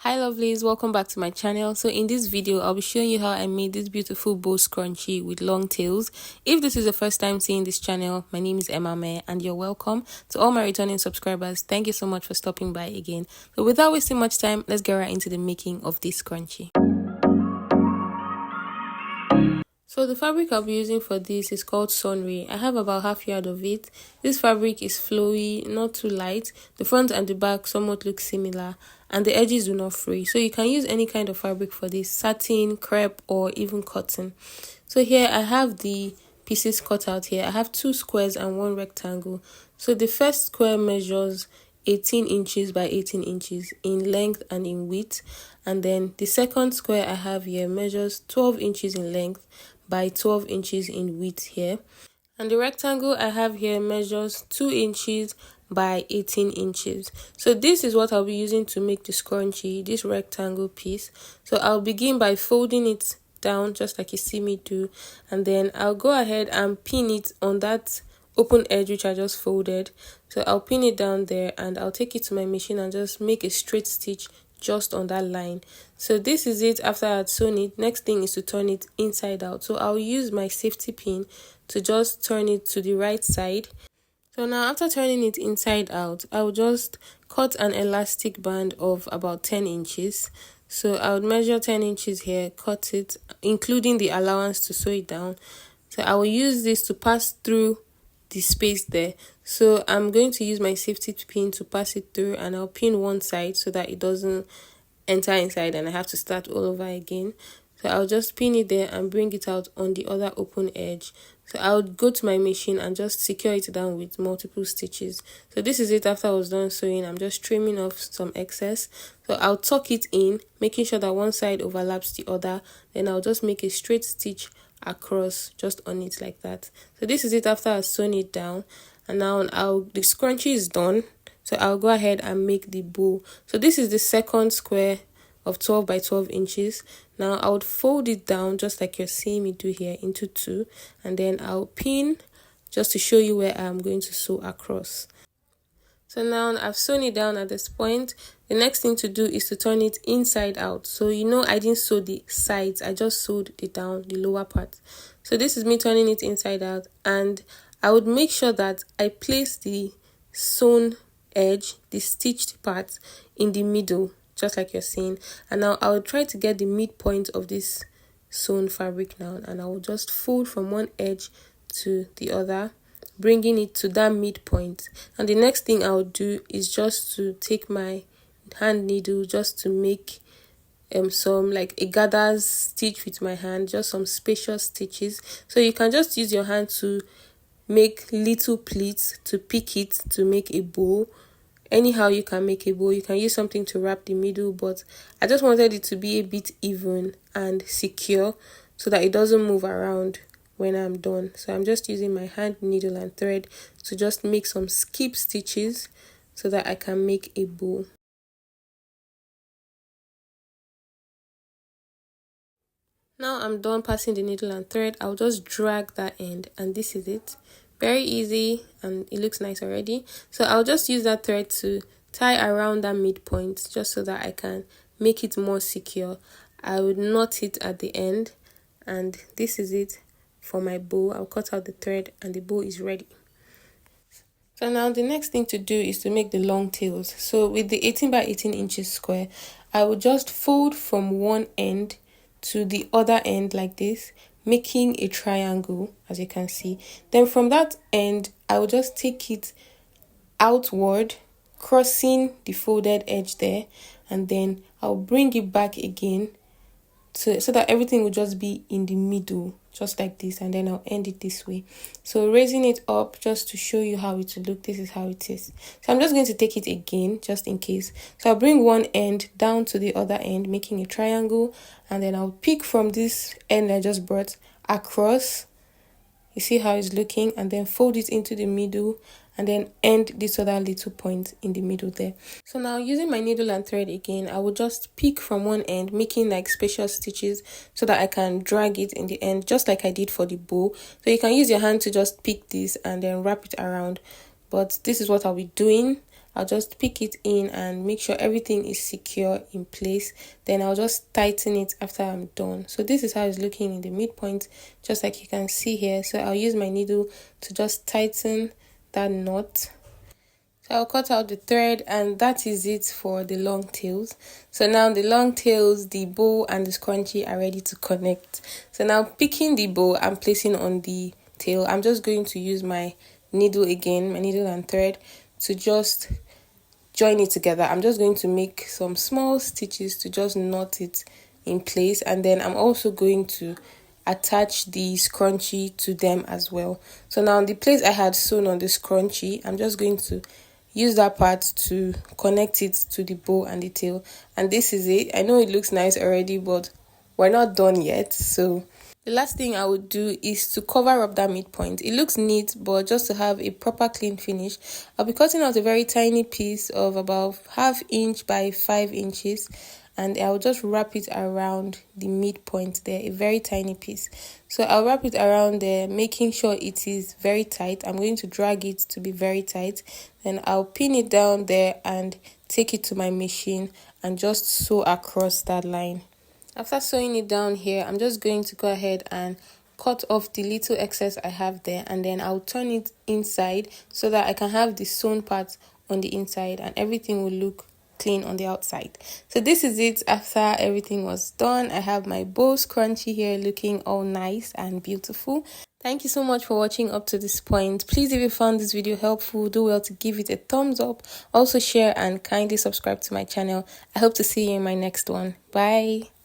Hi lovelies, welcome back to my channel. So in this video I'll be showing you how I made this beautiful bow scrunchie with long tails. If this is the first time seeing this channel, my name is Emma May and you're welcome. To all my returning subscribers, thank you so much for stopping by again. So without wasting much time, let's get right into the making of this scrunchie. So the fabric I'll be using for this is called Sunray. I have about half yard of it. This fabric is flowy, not too light. The front and the back somewhat look similar and the edges do not fray. So you can use any kind of fabric for this, satin, crepe or even cotton. So here I have the pieces cut out here. I have 2 squares and 1 rectangle. So the first square measures 18 inches by 18 inches in length and in width, and then the second square I have here measures 12 inches in length by 12 inches in width here, and the rectangle I have here measures 2 inches by 18 inches. So this is what I'll be using to make the scrunchie, this rectangle piece. So I'll begin by folding it down just like you see me do, and then I'll go ahead and pin it on that open edge which I just folded. So I'll pin it down there and I'll take it to my machine and just make a straight stitch just on that line. So this is it after I had sewn it. Next thing is to turn it inside out. So I'll use my safety pin to just turn it to the right side. So now after turning it inside out, I'll just cut an elastic band of about 10 inches. So I would measure 10 inches here, cut it, including the allowance to sew it down. So I will use this to pass through the space there. So I'm going to use my safety pin to pass it through, and I'll pin one side so that it doesn't enter inside and I have to start all over again. So I'll just pin it there and bring it out on the other open edge. So I'll go to my machine and just secure it down with multiple stitches. So this is it after I was done sewing. I'm just trimming off some excess. So I'll tuck it in, making sure that one side overlaps the other. Then I'll just make a straight stitch across just on it like that. So this is it after I've sewn it down, and now the scrunchie is done. So I'll go ahead and make the bow. So this is the second square of 12 by 12 inches. Now I would fold it down just like you're seeing me do here into 2, and then I'll pin just to show you where I'm going to sew across. So now I've sewn it down at this point. The next thing to do is to turn it inside out. So you know I didn't sew the sides, I just sewed it down, the lower part. So this is me turning it inside out, and I would make sure that I place the sewn edge, the stitched part, in the middle, just like you're seeing. And now I will try to get the midpoint of this sewn fabric now, and I will just fold from one edge to the other, bringing it to that midpoint. And the next thing I'll do is just to take my hand needle just to make some like a gathers stitch with my hand, just some spacious stitches. So you can just use your hand to make little pleats to pick it to make a bow. Anyhow you can make a bow. You can use something to wrap the middle, but I just wanted it to be a bit even and secure so that it doesn't move around when I'm done. So I'm just using my hand needle and thread to just make some skip stitches so that I can make a bow. Now I'm done passing the needle and thread. I'll just drag that end, and this is it. Very easy, and it looks nice already. So I'll just use that thread to tie around that midpoint just so that I can make it more secure. I would knot it at the end, and this is it for my bow. I'll cut out the thread and the bow is ready. So now the next thing to do is to make the long tails. So with the 18 by 18 inches square, I will just fold from one end to the other end like this, making a triangle, as you can see. Then from that end, I will just take it outward, crossing the folded edge there, and then I'll bring it back again so that everything will just be in the middle, just like this, and then I'll end it this way. So raising it up just to show you how it will look, this is how it is. So I'm just going to take it again just in case. So I'll bring one end down to the other end, making a triangle, and then I'll pick from this end I just brought across. You see how it's looking, and then fold it into the middle, and then end this other little point in the middle there. So now using my needle and thread again, I will just pick from one end, making like spacious stitches so that I can drag it in the end, just like I did for the bow. So you can use your hand to just pick this and then wrap it around, but this is what I'll be doing. I'll just pick it in and make sure everything is secure in place. Then I'll just tighten it after I'm done. So this is how it's looking in the midpoint, just like you can see here. So I'll use my needle to just tighten that knot. So I'll cut out the thread, and that is it for the long tails. So now the long tails, the bow and the scrunchie are ready to connect. So now picking the bow and placing on the tail, I'm just going to use my needle again, my needle and thread, to just join it together. I'm just going to make some small stitches to just knot it in place, and then I'm also going to attach the scrunchie to them as well. So now the place I had sewn on the scrunchie, I'm just going to use that part to connect it to the bow and the tail, and this is it. I know it looks nice already, but we're not done yet. So the last thing I would do is to cover up that midpoint. It looks neat, but just to have a proper clean finish, I'll be cutting out a very tiny piece of about 1/2 inch by 5 inches, and I'll just wrap it around the midpoint there, a very tiny piece. So I'll wrap it around there, making sure it is very tight. I'm going to drag it to be very tight. Then I'll pin it down there and take it to my machine and just sew across that line. After sewing it down here, I'm just going to go ahead and cut off the little excess I have there, and then I'll turn it inside so that I can have the sewn part on the inside and everything will look clean on the outside. So this is it after everything was done. I have my bow scrunchie here looking all nice and beautiful. Thank you so much for watching up to this point. Please, if you found this video helpful, do well to give it a thumbs up. Also share and kindly subscribe to my channel. I hope to see you in my next one. Bye.